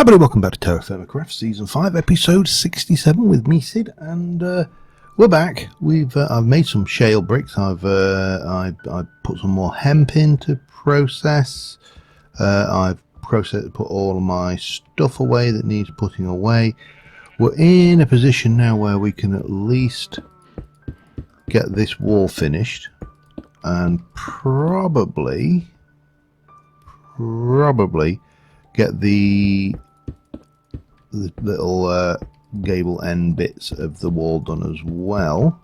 Hi everybody, welcome back to TerraFirmaCraft Season 5, Episode 67 with me, Sid, and we're back. I've made some shale bricks. I've put some more hemp in to process. I've put all of my stuff away that needs putting away. We're in a position now where we can at least get this wall finished and probably get the little gable end bits of the wall done as well,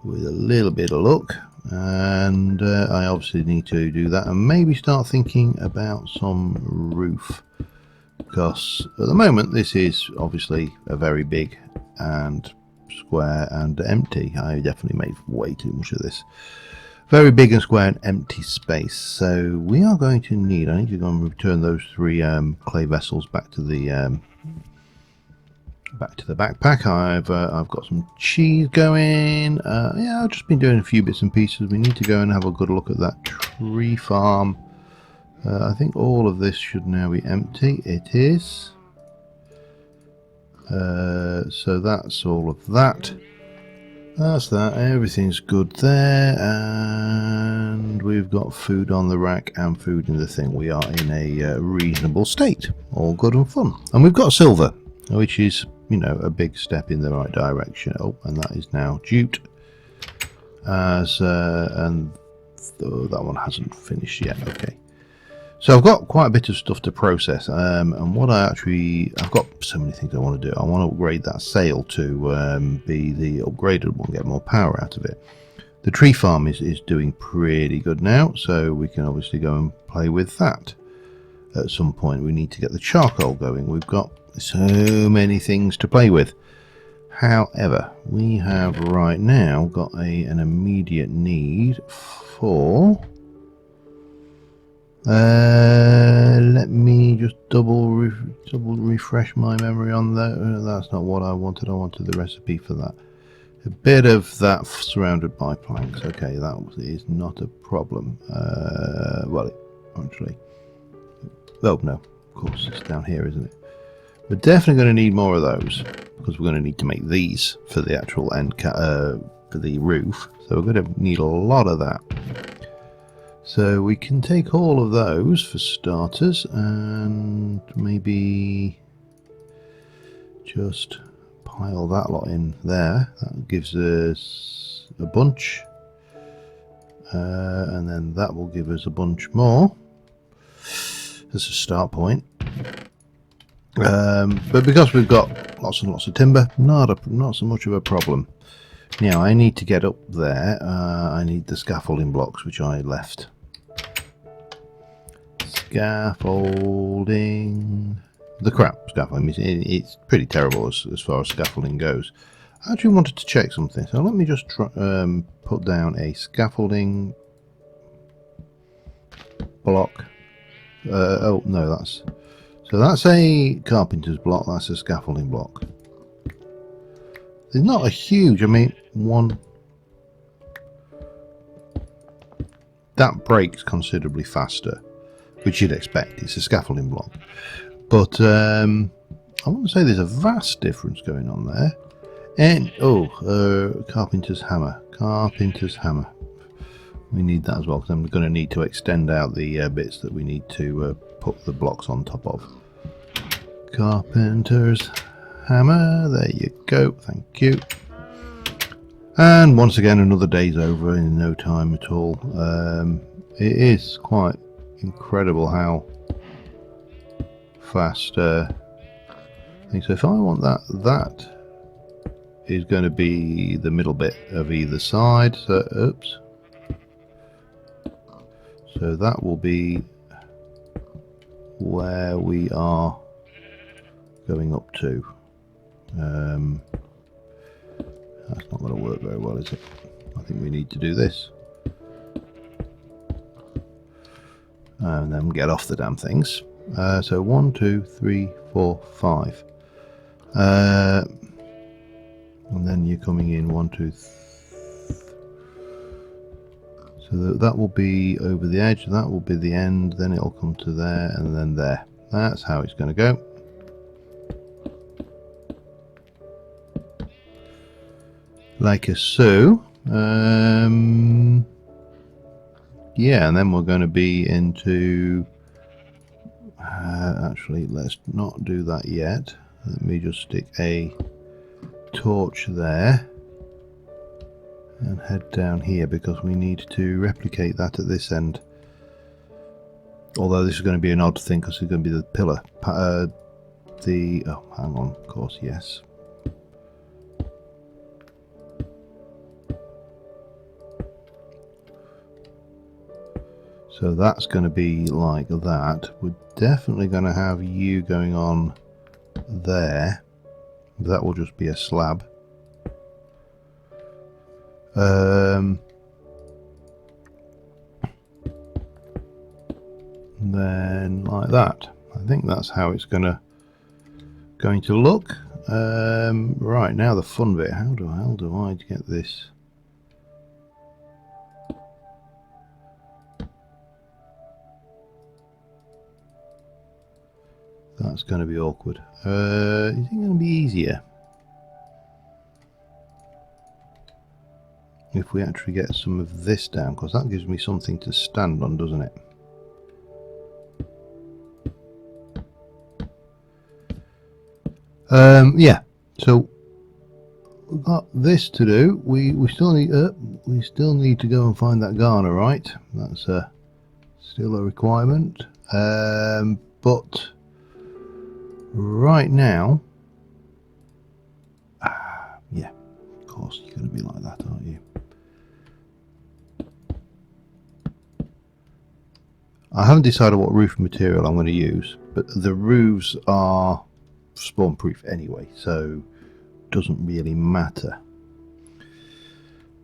with a little bit of luck. And I obviously need to do that and maybe start thinking about some roof, because at the moment this is obviously a very big and square and empty. I definitely made way too much of this. Very big and square and empty space. So we are going to need, I need to go and return those three clay vessels back to the backpack. I've got some cheese going. Yeah, I've just been doing a few bits and pieces. We need to go and have a good look at that tree farm. I think all of this should now be empty. It is. So that's all of that. That's that. Everything's good there, and we've got food on the rack and food in the thing. We are in a reasonable state. All good and fun. And we've got silver, which is, you know, a big step in the right direction. Oh, and that is now jute. And that one hasn't finished yet. Okay. So I've got quite a bit of stuff to process, and what I've got so many things I want to do. I want to upgrade that sail to be the upgraded one, get more power out of it. The tree farm is doing pretty good now, so we can obviously go and play with that. At some point we need to get the charcoal going. We've got so many things to play with. However, we have right now got an immediate need for... let me just double refresh my memory on that. That's not what I wanted. I wanted the recipe for that. A bit of that surrounded by planks. Okay, that is not a problem. Well, actually, oh no, of course it's down here, isn't it? We're definitely going to need more of those, because we're going to need to make these for the actual end for the roof. So we're going to need a lot of that. So we can take all of those for starters, and maybe just pile that lot in there. That gives us a bunch, and then that will give us a bunch more as a start point. But because we've got lots and lots of timber, not so much of a problem. Now I need to get up there. I need the scaffolding blocks, which I left. Scaffolding, the crap scaffolding. It's pretty terrible as far as scaffolding goes. I actually wanted to check something, so let me just try, put down a scaffolding block. Oh no, that's a carpenter's block. That's a scaffolding block. There's not a huge. I mean, one that breaks considerably faster, which you'd expect. It's a scaffolding block, but I want to say there's a vast difference going on there. And carpenter's hammer. We need that as well, because I'm going to need to extend out the bits that we need to put the blocks on top of. Carpenter's hammer. There you go. Thank you. And once again, another day's over in no time at all. It is quite incredible how fast things. So if I want that is going to be the middle bit of either side. So oops. So that will be where we are going up to. That's not going to work very well, is it? I think we need to do this. And then get off the damn things. So 1, 2, 3, 4, 5. And then you're coming in 1, 2, 3. So that will be over the edge, that will be the end, then it'll come to there, and then there. That's how it's going to go. Like a so. Yeah, and then we're going to be into... actually, let's not do that yet. Let me just stick a torch there and head down here, because we need to replicate that at this end. Although this is going to be an odd thing, because it's going to be the pillar. Oh, hang on, of course, yes. So that's going to be like that. We're definitely going to have you going on there. That will just be a slab. Then like that. I think that's how it's going to look. Right, now the fun bit. How do I get this? That's going to be awkward. Is it going to be easier if we actually get some of this down? Because that gives me something to stand on, doesn't it? Yeah. So we've got this to do. We still need to go and find that garner, right? That's still a requirement. But right now, yeah, of course you're going to be like that, aren't you? I haven't decided what roof material I'm going to use, but the roofs are spawn proof anyway, so it doesn't really matter.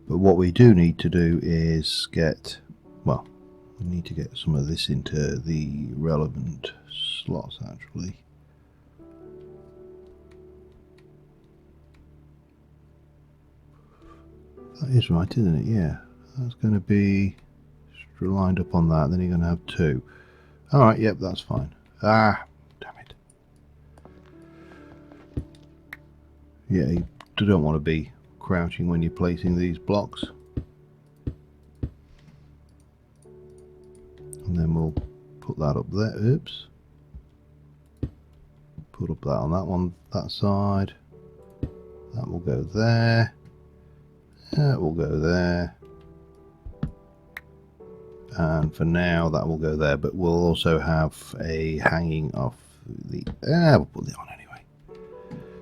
But what we do need to do is get, well, we need to get some of this into the relevant slots actually. That is right, isn't it? Yeah, that's going to be lined up on that. Then you're going to have two. All right, yep, that's fine. Ah, damn it. Yeah, you don't want to be crouching when you're placing these blocks. And then we'll put that up there. Oops. Put up that on that one, that side. That will go there. That will go there. And for now that will go there, but we'll also have a hanging off the... we'll put it on anyway.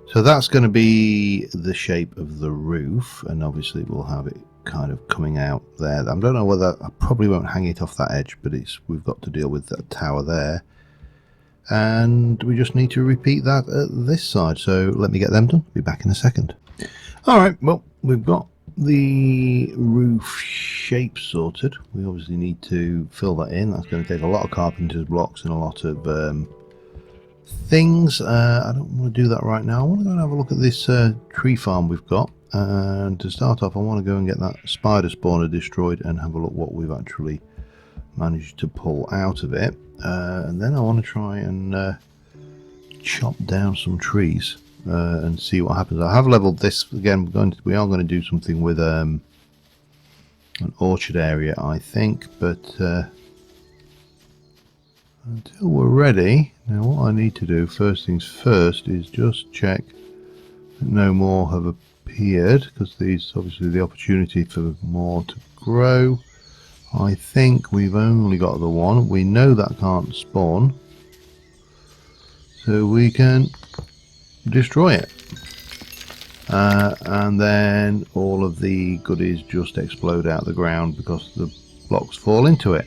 So that's going to be the shape of the roof, and obviously we'll have it kind of coming out there. I don't know whether... I probably won't hang it off that edge, but we've got to deal with that tower there. And we just need to repeat that at this side. So let me get them done. Be back in a second. Alright, well, we've got the roof shape sorted. We obviously need to fill that in. That's going to take a lot of carpenter's blocks and a lot of things. I don't want to do that right now. I want to go and have a look at this tree farm we've got. And to start off, I want to go and get that spider spawner destroyed and have a look what we've actually managed to pull out of it. And then I want to try and chop down some trees. And see what happens. I have leveled this again. We are going to do something with an orchard area, I think. But until we're ready, now what I need to do first things first is just check that no more have appeared, because these obviously the opportunity for more to grow. I think we've only got the one. We know that can't spawn, so we can destroy it, and then all of the goodies just explode out the ground because the blocks fall into it.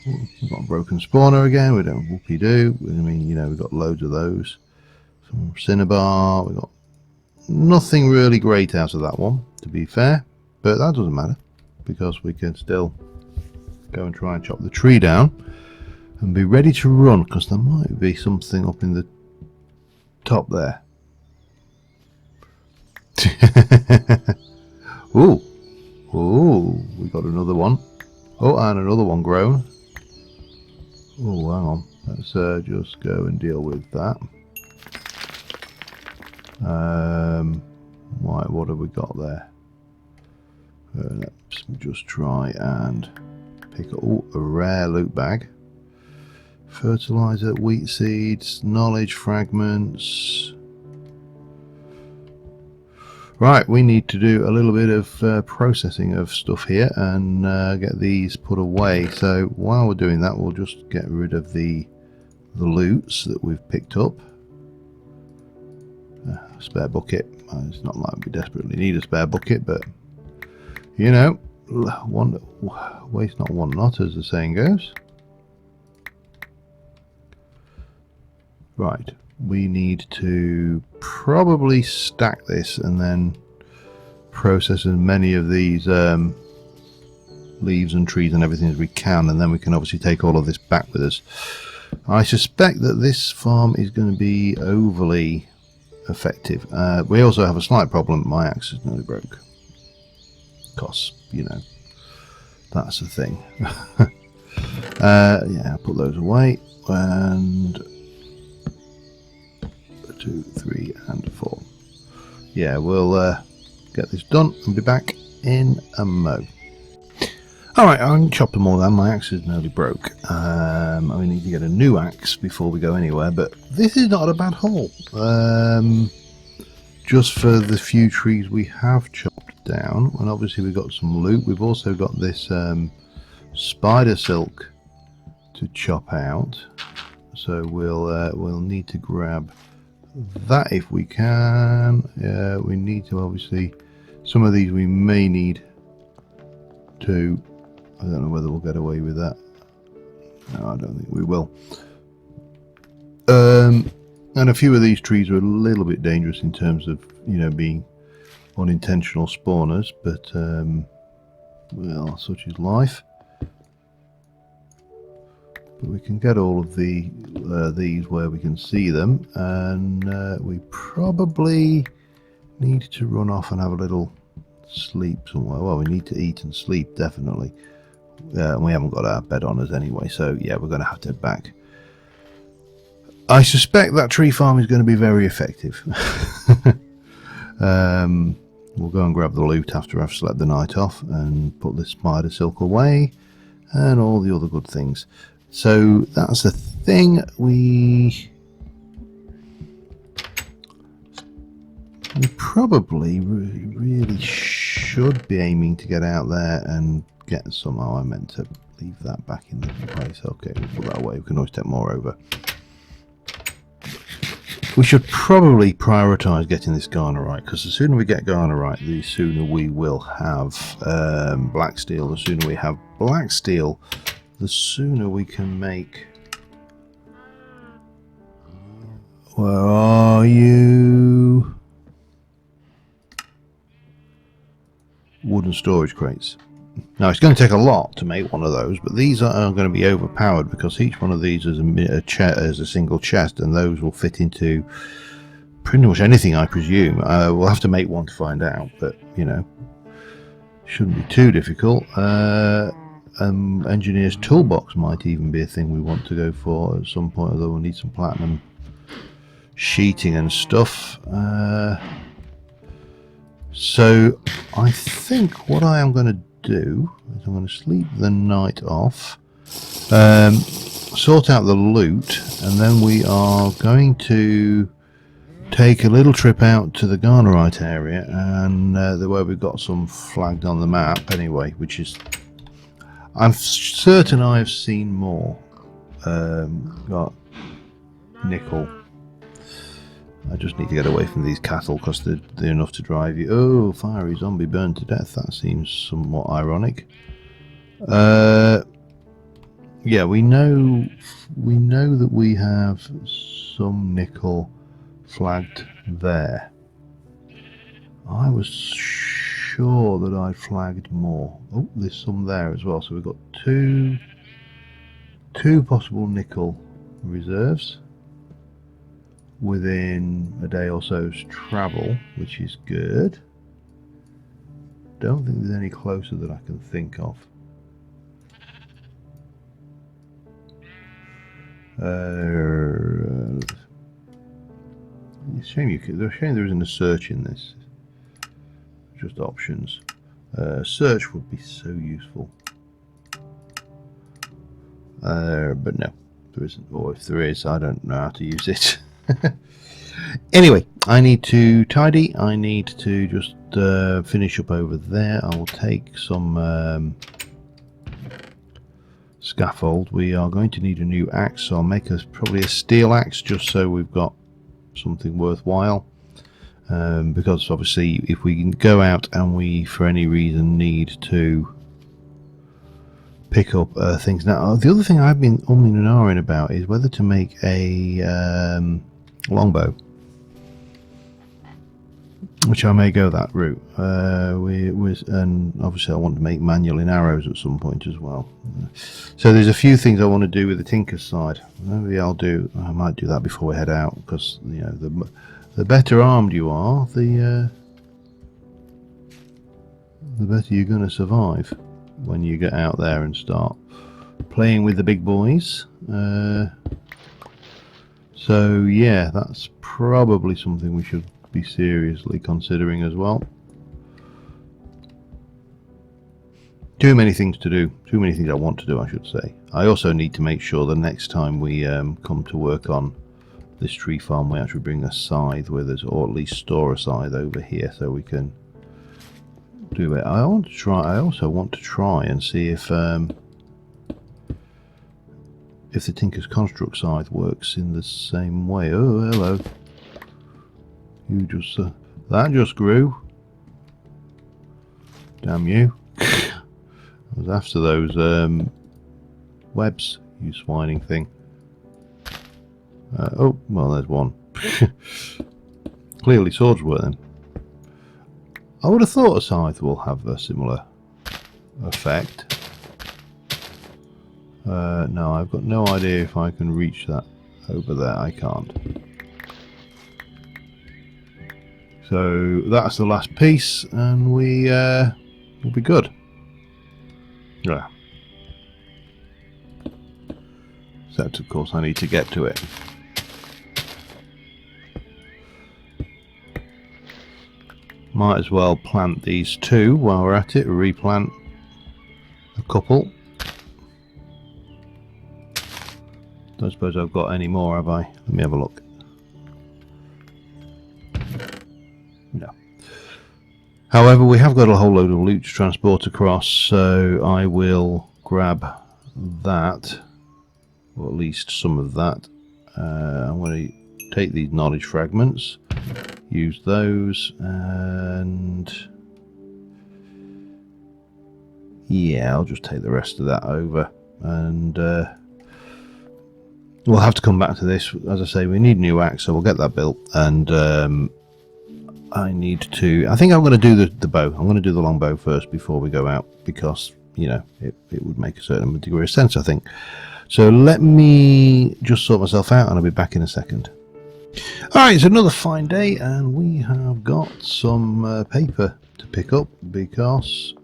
We've got a broken spawner again. We don't whoopie do. I mean, you know, we've got loads of those. Some cinnabar. We've got nothing really great out of that one, to be fair, but that doesn't matter because we can still go and try and chop the tree down and be ready to run, because there might be something up in the top there. Ooh, we got another one. Oh, and another one grown. Oh, hang on. Let's just go and deal with that. Right, what have we got there? Let's just try and pick up a rare loot bag. Fertilizer, wheat seeds, knowledge fragments. Right, we need to do a little bit of processing of stuff here and get these put away. So while we're doing that, we'll just get rid of the loots that we've picked up. Spare bucket. It's not like we desperately need a spare bucket, but you know, waste not, want not, as the saying goes. Right, we need to probably stack this and then process as many of these leaves and trees and everything as we can, and then we can obviously take all of this back with us. I suspect that this farm is going to be overly effective. We also have a slight problem. My axe is nearly broke. Because, you know, that's the thing. Yeah, put those away. And 2, 3, and 4. Yeah, we'll get this done and be back in a mo. Alright, I can chop them all down. My axe is nearly broke. I need to get a new axe before we go anywhere, but this is not a bad haul. Just for the few trees we have chopped down, and obviously we've got some loot. We've also got this spider silk to chop out, so we'll need to grab that if we can. We need to, obviously, some of these we may need to. I don't know whether we'll get away with that. No, I don't think we will. And a few of these trees are a little bit dangerous in terms of, you know, being unintentional spawners, but well, such is life. But we can get all of these where we can see them, and we probably need to run off and have a little sleep somewhere. Well, we need to eat and sleep, definitely. And we haven't got our bed on us anyway, so yeah, we're going to have to head back. I suspect that tree farm is going to be very effective. We'll go and grab the loot after I've slept the night off and put the spider silk away and all the other good things. So that's the thing. We probably really should be aiming to get out there and get some. Oh, I meant to leave that back in the place. Okay, we'll put that away. We can always take more over. We should probably prioritise getting this garnerite, because the sooner we get garnerite, the sooner we will have black steel. The sooner we have black steel, the sooner we can make... Where are you? Wooden storage crates. Now, it's going to take a lot to make one of those, but these are going to be overpowered because each one of these is a single chest, and those will fit into pretty much anything, I presume. We'll have to make one to find out, but, you know, shouldn't be too difficult. Engineer's toolbox might even be a thing we want to go for at some point, although we'll need some platinum sheeting and stuff. So I think what I am going to do is I'm going to sleep the night off, sort out the loot, and then we are going to take a little trip out to the garnerite area, and where we've got some flagged on the map anyway, which is, I'm certain I have seen more. Got nickel. I just need to get away from these cattle because they're enough to drive you. Oh, fiery zombie burned to death. That seems somewhat ironic. Yeah, we know that we have some nickel flagged there. I was sure that I flagged more. Oh, there's some there as well. So we've got two possible nickel reserves within a day or so's travel, which is good. Don't think there's any closer that I can think of. It's a shame there isn't a search in this. Just options. Search would be so useful. But no, there isn't. Or if there is, I don't know how to use it. Anyway, I need to tidy. I need to just finish up over there. I will take some scaffold. We are going to need a new axe, so I'll make us probably a steel axe just so we've got something worthwhile. Because obviously if we can go out and we for any reason need to pick up things. Now the other thing I've been umming and ahhing about is whether to make a longbow, which I may go that route. And obviously I want to make manual arrows at some point as well. So there's a few things I want to do with the tinker's side. Maybe I might do that before we head out, because you know the better armed you are, the better you're going to survive when you get out there and start playing with the big boys. So yeah, that's probably something we should be seriously considering as well. Too many things to do, too many things I want to do, I should say. I also need to make sure the next time we come to work on this tree farm we actually bring a scythe with us, or at least store a scythe over here so we can do it. I also want to try and see if the Tinker's Construct scythe works in the same way. Oh, hello. You just that just grew. Damn you. I was after those webs, you swining thing. Oh, well, there's one. Clearly swords were then. I would have thought a scythe will have a similar effect. No, I've got no idea if I can reach that over there. I can't. So that's the last piece, and we will be good. Yeah. Except, of course, I need to get to it. Might as well plant these two while we're at it. Replant a couple. Don't suppose I've got any more, have I? Let me have a look. No. However, we have got a whole load of loot to transport across, so I will grab that, or at least some of that. I'm going to take these knowledge fragments, use those, and yeah, I'll just take the rest of that over, and we'll have to come back to this. As I say, we need a new axe, so we'll get that built, and I think I'm going to do the bow. I'm going to do the long bow first before we go out, because you know it would make a certain degree of sense, I think. So let me just sort myself out and I'll be back in a second. Alright, it's another fine day, and we have got some paper to pick up, because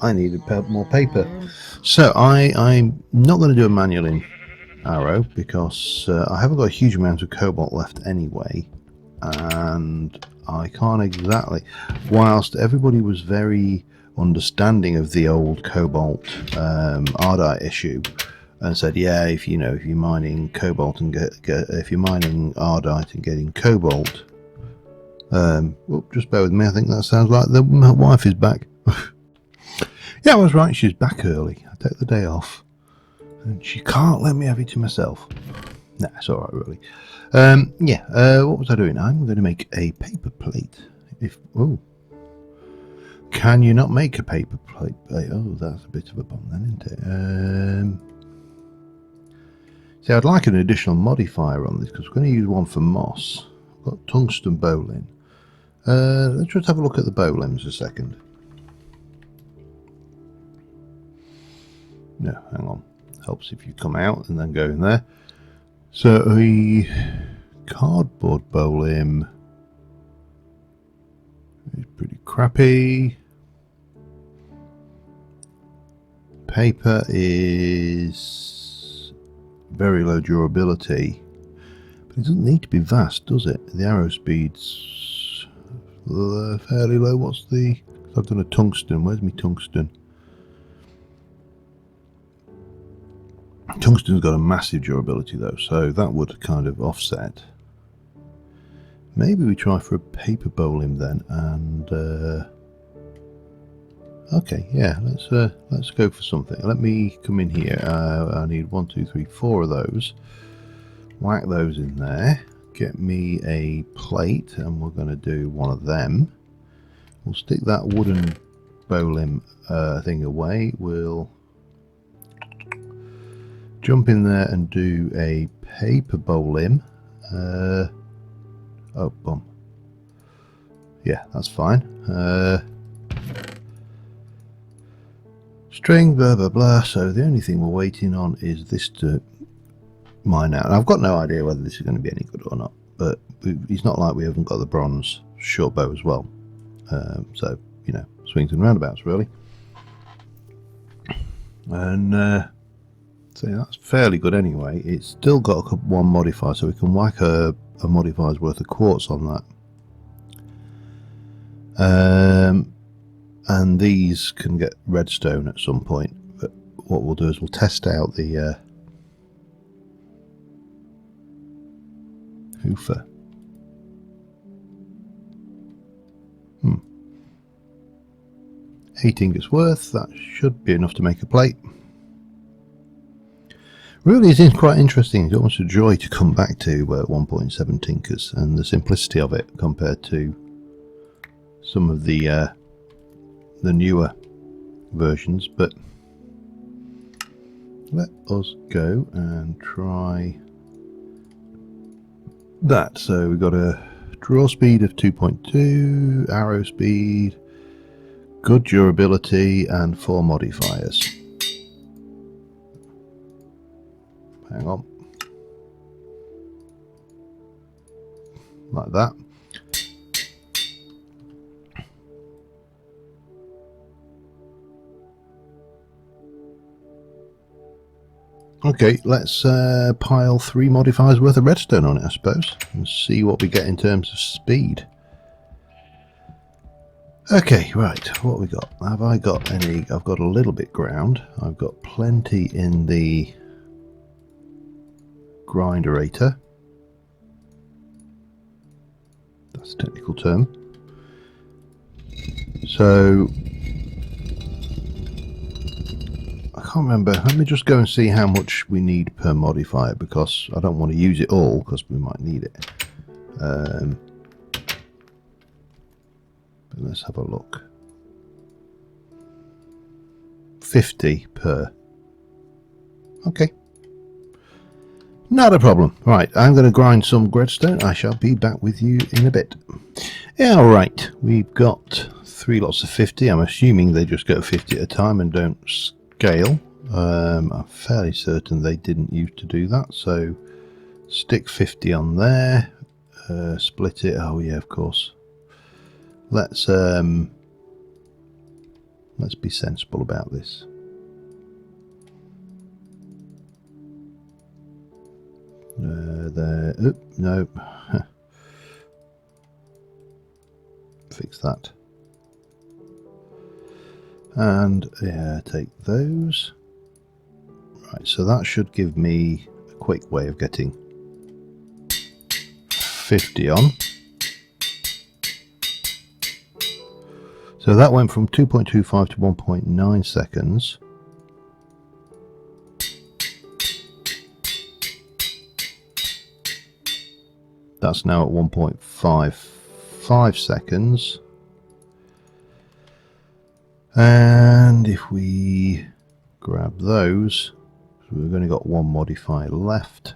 I needed more paper. So I'm not going to do a manual in arrow, because I haven't got a huge amount of cobalt left anyway, and I can't exactly, whilst everybody was very understanding of the old cobalt ardite issue, and said, yeah, if you're mining cobalt and if you're mining ardite and getting cobalt, just bear with me, I think that sounds like my wife is back. Yeah, I was right, she's back early. I take the day off and she can't let me have it to myself. Nah, it's alright, really. What was I doing? I'm going to make a paper plate. Can you not make a paper plate? Oh, that's a bit of a bum then, isn't it? See, I'd like an additional modifier on this, because we're going to use one for moss. I've got tungsten bowline. Let's just have a look at the bow limbs a second. No, hang on. Helps if you come out and then go in there. So a cardboard bow limb is pretty crappy. paper is very low durability, but it doesn't need to be vast, does it? The arrow speed's fairly low. What's the... I've done a tungsten. Where's my tungsten? Tungsten's got a massive durability though, so that would kind of offset. Maybe we try for a paper bowling then, and okay, yeah, let's go for something. Let me come in here. I need 1, 2, 3, 4 of those. Whack those in there. Get me a plate, and we're going to do one of them. We'll stick that wooden bowling thing away. We'll jump in there and do a paper bowling. Oh, bum. Yeah, that's fine. String, blah, blah, blah. So the only thing we're waiting on is this to mine out. And I've got no idea whether this is going to be any good or not, but it's not like we haven't got the bronze short bow as well. So, you know, swings and roundabouts, really. And so that's fairly good anyway. It's still got one modifier, so we can whack a modifier's worth of quartz on that. And these can get redstone at some point, but what we'll do is we'll test out the hoofer. 8 ingots worth, that should be enough to make a plate. Really it is quite interesting. It's almost a joy to come back to 1.7 Tinkers and the simplicity of it compared to some of the newer versions. But let us go and try that. So we've got a draw speed of 2.2, arrow speed, good durability, and 4 modifiers. Hang on. Like that. Okay, let's pile 3 modifiers worth of redstone on it, I suppose, and see what we get in terms of speed. Okay, right, what have we got? Have I got any? I've got a little bit ground. I've got plenty in the grinderator. That's a technical term. So I can't remember. Let me just go and see how much we need per modifier, because I don't want to use it all because we might need it. But let's have a look. 50 per. Okay. Not a problem. Right, I'm going to grind some redstone. I shall be back with you in a bit. Yeah, alright. We've got 3 lots of 50. I'm assuming they just go 50 at a time and don't scale. I'm fairly certain they didn't used to do that. So stick 50 on there. Split it. Oh yeah, of course. Let's be sensible about this. There. Oop, no. Fix that. And yeah, take those. Right, so that should give me a quick way of getting 50 on. So that went from 2.25 to 1.9 seconds. That's now at 1.55 seconds. And if we grab those, so we've only got 1 modifier left,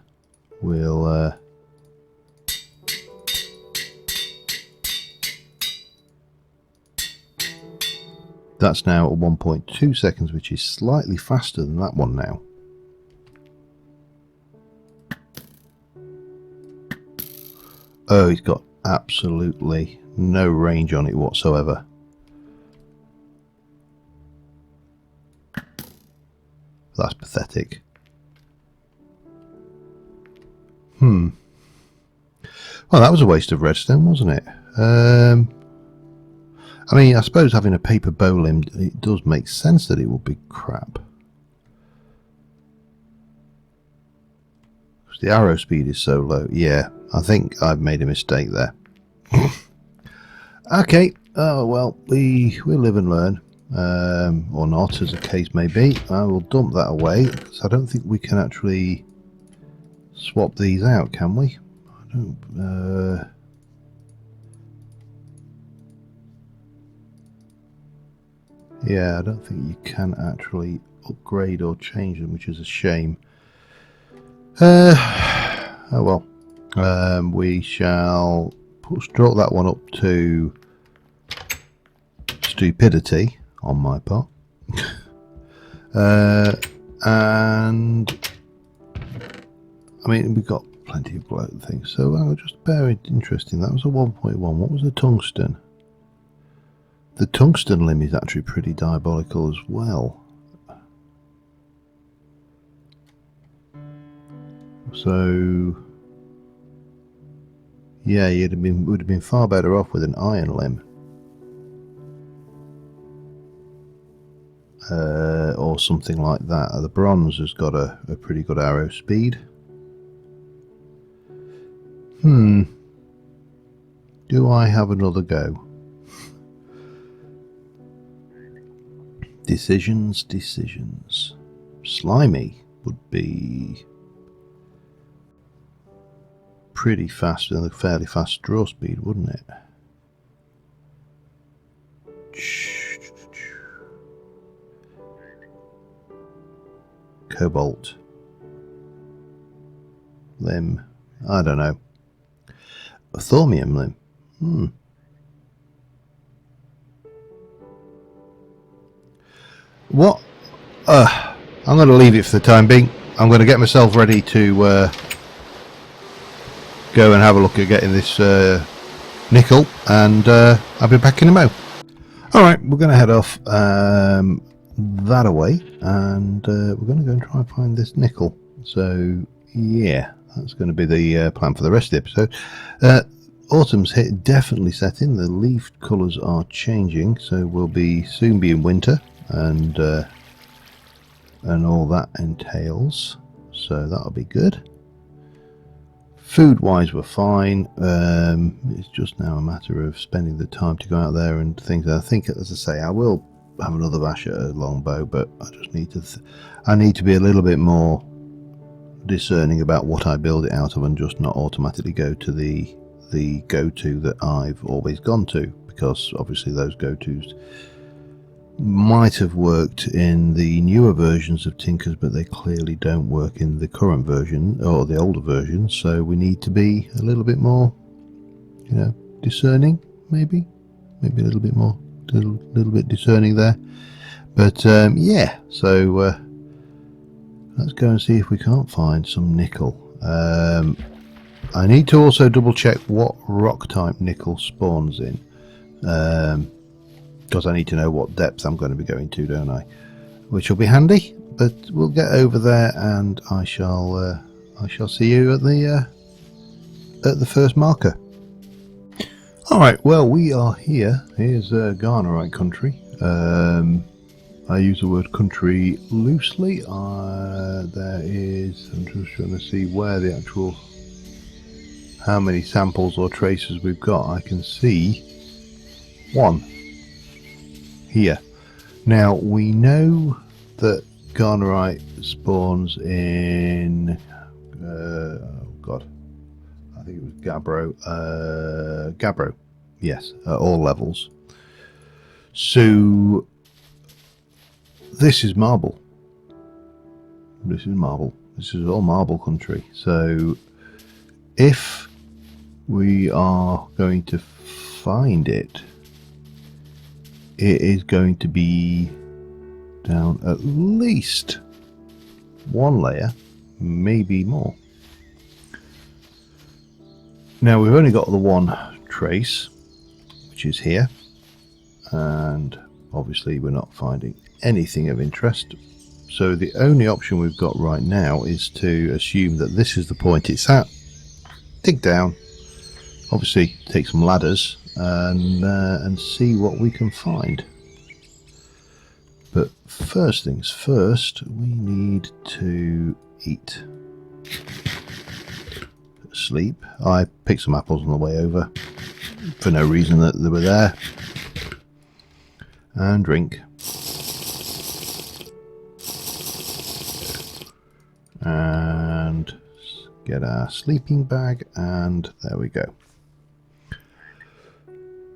we'll that's now at 1.2 seconds, which is slightly faster than that one now. Oh, he's got absolutely no range on it whatsoever. That's pathetic. Well, that was a waste of redstone, wasn't it? I mean, I suppose having a paper bowline, it does make sense that it would be crap. Because the arrow speed is so low. Yeah, I think I've made a mistake there. Okay, oh well, we live and learn. Or not, as the case may be. I will dump that away, because I don't think we can actually swap these out, can we? I don't... yeah, I don't think you can actually upgrade or change them, which is a shame. Oh well. We shall drop that one up to stupidity on my part. And I mean, we've got plenty of glow things, so I'll just very interesting. That was a 1.1. What was the tungsten? The tungsten limb is actually pretty diabolical as well. So yeah, would have been far better off with an iron limb. Or something like that. The bronze has got a pretty good arrow speed. Do I have another go? Decisions. Slimy would be pretty fast and a fairly fast draw speed, wouldn't it? Cobalt. Limb. I don't know. A thormium limb. What? I'm going to leave it for the time being. I'm going to get myself ready to go and have a look at getting this nickel, and I'll be back in a mo. Alright, we're going to head off that away, and we're going to go and try and find this nickel. So yeah, that's going to be the plan for the rest of the episode. Autumn's definitely set in. The leaf colours are changing, so we'll soon be in winter, and all that entails. So that'll be good. Food wise, we're fine. It's just now a matter of spending the time to go out there and things. I think, as I say, I will have another bash at a longbow, but I just need to I need to be a little bit more discerning about what I build it out of, and just not automatically go to the go-to that I've always gone to, because obviously those go-tos might have worked in the newer versions of Tinkers, but they clearly don't work in the current version or the older version. So we need to be a little bit more, discerning, maybe a little bit more, little bit discerning there. But yeah, so let's go and see if we can't find some nickel. I need to also double check what rock type nickel spawns in, because I need to know what depth I'm going to be going to, don't I? Which will be handy. But we'll get over there, and I shall see you at the first marker. All right. Well, we are here. Here's Garnerite country. I use the word country loosely. There is. I'm just trying to see where the actual. How many samples or traces we've got. I can see one here. Now we know that Garnerite spawns in oh god, I think it was Gabbro, yes, at all levels. So this is marble. This is all marble country. So if we are going to find it, it is going to be down at least one layer, maybe more. Now we've only got the one trace, which is here, and obviously we're not finding anything of interest. So the only option we've got right now is to assume that this is the point it's at, dig down, obviously take some ladders, and see what we can find. But first things first, we need to eat. Sleep. I picked some apples on the way over for no reason that they were there. And drink. And get our sleeping bag, and there we go.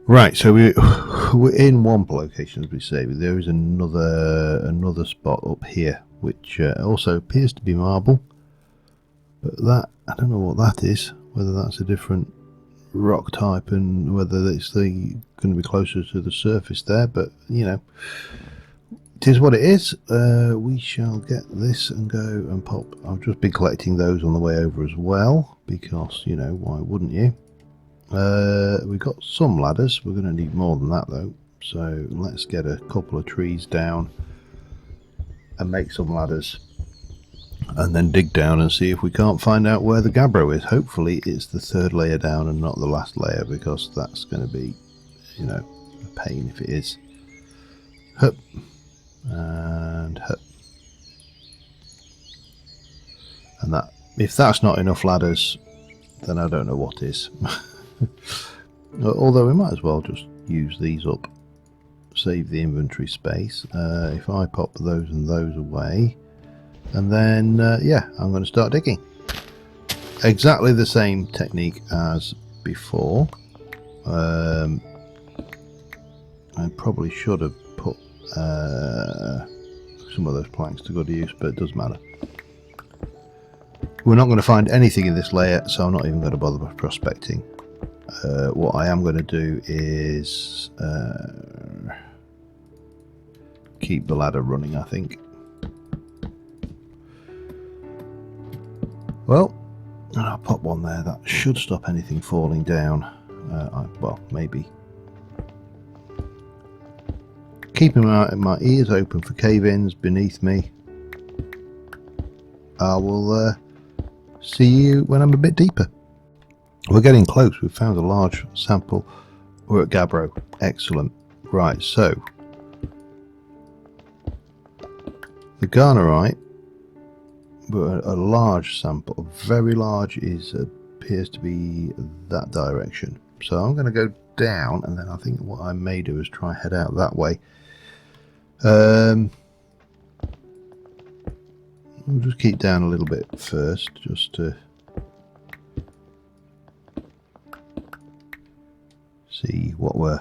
Right, so we're in one location, as we say, but there is another spot up here, which also appears to be marble. But that, I don't know what that is, whether that's a different rock type and whether it's going to be closer to the surface there, but you know, it is what it is. We shall get this and go and pop. I've just been collecting those on the way over as well, because, you know, why wouldn't you? We've got some ladders. We're going to need more than that though, so let's get a couple of trees down and make some ladders, and then dig down and see if we can't find out where the gabbro is. Hopefully it's the third layer down and not the last layer, because that's going to be, you know, a pain if it is. Hup and hup. And that, if that's not enough ladders, then I don't know what is. Although we might as well just use these up, save the inventory space. If I pop those and those away, and then yeah, I'm going to start digging. Exactly the same technique as before. I probably should have put some of those planks to good use, but it doesn't matter. We're not going to find anything in this layer, so I'm not even going to bother prospecting. What I am going to do is keep the ladder running, I think. Well, I'll pop one there. That should stop anything falling down. Well, maybe. Keeping my ears open for cave-ins beneath me. I will see you when I'm a bit deeper. We're getting close. We've found a large sample. We're at gabbro. Excellent. Right, so the garnerite, but a large sample, very large, appears to be that direction. So I'm going to go down, and then I think what I may do is try head out that way. We'll just keep down a little bit first, just to see what we're...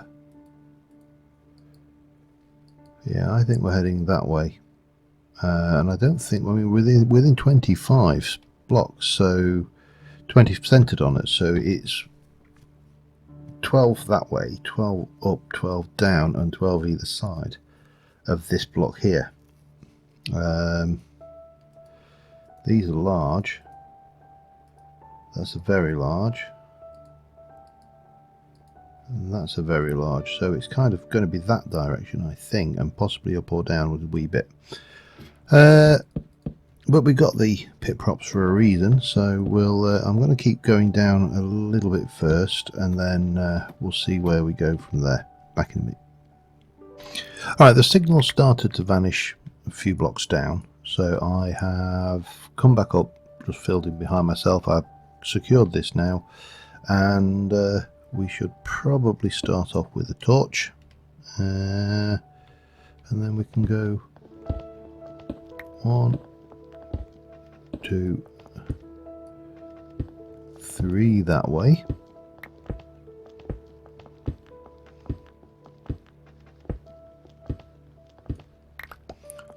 Yeah, I think we're heading that way. And I don't think, I mean, within 25 blocks, so 20 centered on it, so it's 12 that way, 12 up, 12 down, and 12 either side of this block here. These are large. That's a very large. And that's a very large. So it's kind of going to be that direction, I think, and possibly up or down with a wee bit. But we got the pit props for a reason, so we'll. I'm going to keep going down a little bit first, and then we'll see where we go from there. Back in a minute. Alright, the signal started to vanish a few blocks down, so I have come back up, just filled in behind myself. I've secured this now, and we should probably start off with a torch, and then we can go 1, 2, 3 that way.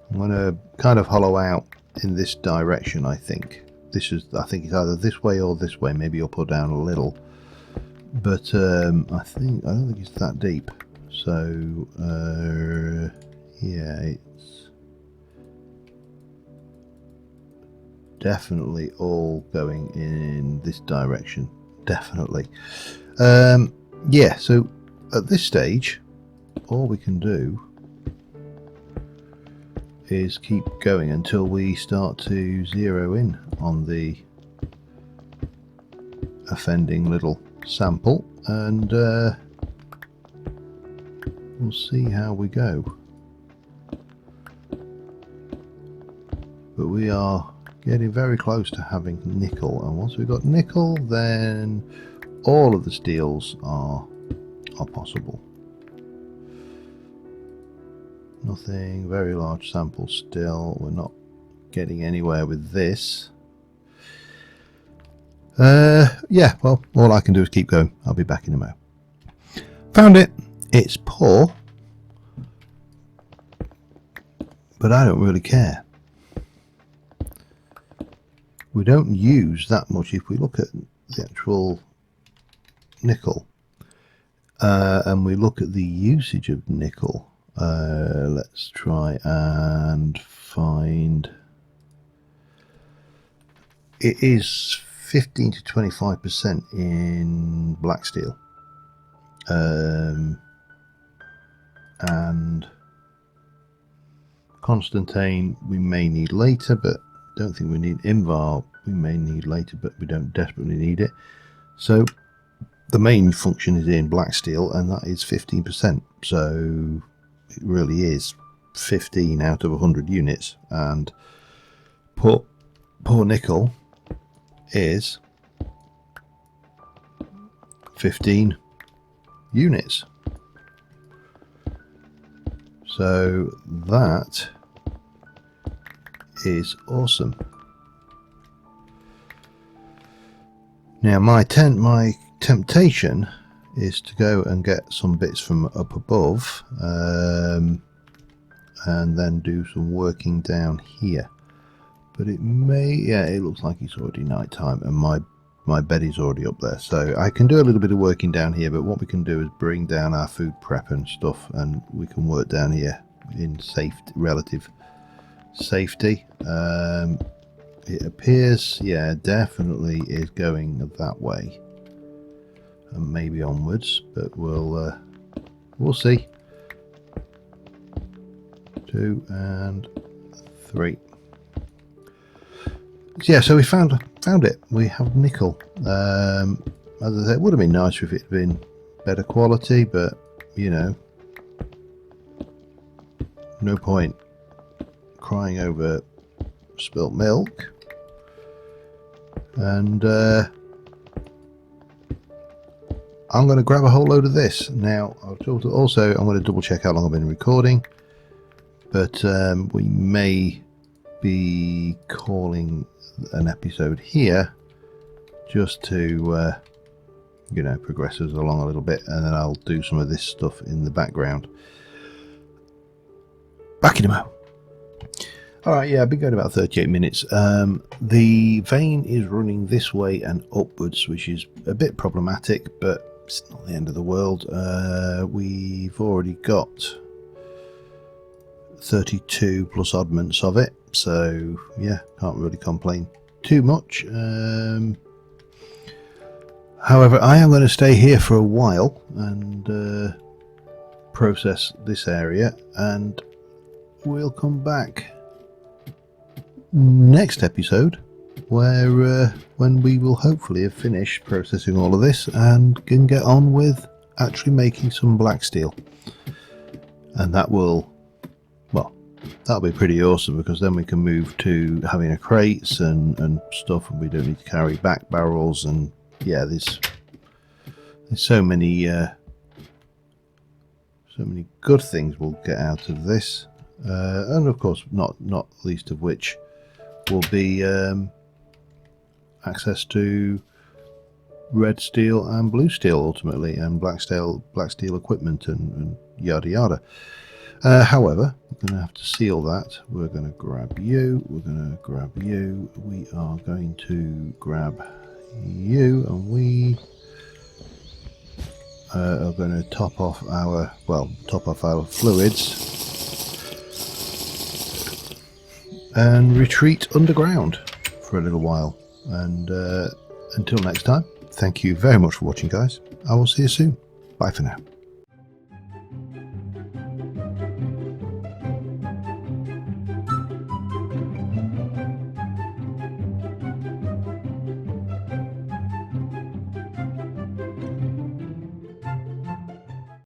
I'm going to kind of hollow out in this direction. I think I think it's either this way or this way, maybe up or down a little, but I don't think it's that deep. So yeah, it's definitely all going in this direction, definitely. Yeah, so at this stage all we can do is keep going until we start to zero in on the offending little sample, and we'll see how we go. But we are getting very close to having nickel, and once we've got nickel, then all of the steels are possible. Nothing, very large sample still. We're not getting anywhere with this. Yeah, well, all I can do is keep going. I'll be back in a moment. Found it. It's poor, but I don't really care. We don't use that much. If we look at the actual nickel and we look at the usage of nickel, let's try and find. It is 15 to 25% in black steel, and Constantine we may need later, but don't think we need. Invar we may need later, but we don't desperately need it. So the main function is in black steel, and that is 15%. So it really is 15 out of 100 units, and poor nickel is 15 units. So that is awesome. Now my temptation is to go and get some bits from up above, and then do some working down here. But it may, yeah, it looks like it's already night time, and my bed is already up there, so I can do a little bit of working down here. But what we can do is bring down our food prep and stuff, and we can work down here in relative safety. It appears, yeah, definitely is going that way, and maybe onwards, but we'll see. 2 and 3. Yeah, so we found it. We have nickel. As I said, it would have been nicer if it had been better quality, but you know, no point crying over spilt milk. And I'm going to grab a whole load of this now. Also, I'm going to double check how long I've been recording, but we may be calling an episode here just to you know, progress us along a little bit, and then I'll do some of this stuff in the background. Back in a moment. Alright, yeah, I've been going about 38 minutes. The vein is running this way and upwards, which is a bit problematic, but it's not the end of the world. We've already got 32 plus oddments of it, so yeah, can't really complain too much. However, I am going to stay here for a while and process this area, and we'll come back next episode where when we will hopefully have finished processing all of this and can get on with actually making some black steel. And that will, well, that'll be pretty awesome, because then we can move to having a crates and stuff, and we don't need to carry back barrels. And yeah, there's so many good things we'll get out of this, and of course not least of which will be access to red steel and blue steel ultimately, and black steel equipment, and yada yada. However, we're going to have to seal that. We're going to grab you, we're going to grab you, we are going to grab you, and we are going to top off our fluids and retreat underground for a little while. And until next time, thank you very much for watching, guys. I will see you soon. Bye for now.